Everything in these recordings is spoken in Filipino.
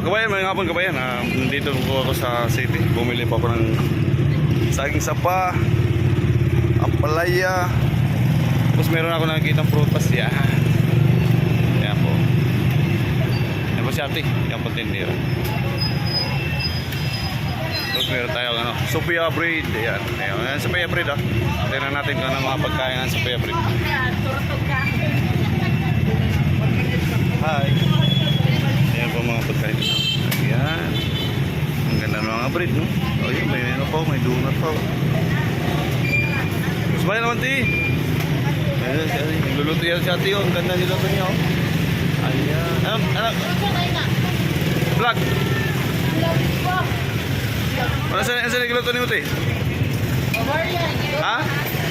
kabayan, mga hapon kabayan. Nandito po ako sa city. Bumili pa ako ng saging sapa, ampalaya. Tapos meron ako nakikita ng prutas. Yan. Yan po. Yan po si ate. Yan po tindira. Tapos meron tayo Sophia bread. Yan. Yan Sophia bread ah. Tingnan natin kung ano mga pagkain ng Sophia bread. Hi. Ayan po mga pagkain. Ayan. Ang ganda ng mga bread, no? O yun, may donut pa. Smile naman, ti. Ayan, nagluluto yan si ate yun. Ang ganda niluto niya, oh. Ayan. Ano? Vlog. Ano saan nagluluto niyo, ti? Bavarian. Ha?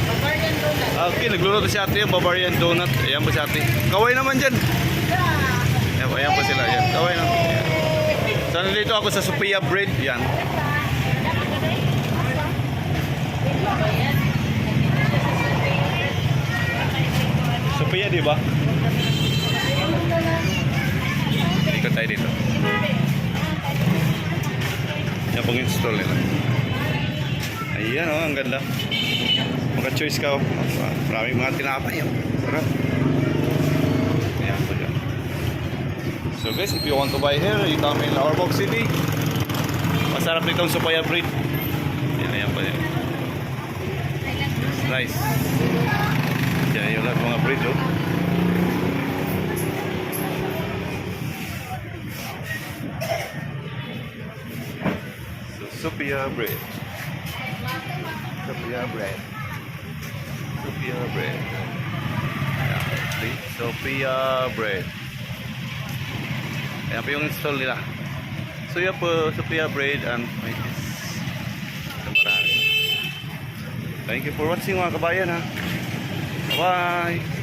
Bavarian donut. Okay, nagluluto si ate yung Bavarian donut. Ayan po si ate. Kaway naman dyan. Ayan po sila. Ayan. Kaway naman. Ayan. So, nandito ako sa Sophia bread. Yan. Sophia, di ba? Ikot tayo dito. Yan pong install nila. Ayan o, ang ganda. Maka-choice ka o. Maraming mga tinapay. Sarap. Ayan po dyan. So guys, if you want to buy here, you come in Our Box City. Masarap nitong Sophia bread. Ayan po dyan. Nice. Diyan yung mga bread o. Sophia bread. Sophia bread. Sophia bread. Ayan, see? Sophia bread. Ayan po yung install nila. So yan po, Sophia bread and marami. Thank you for watching mga kabayan ha. Bye!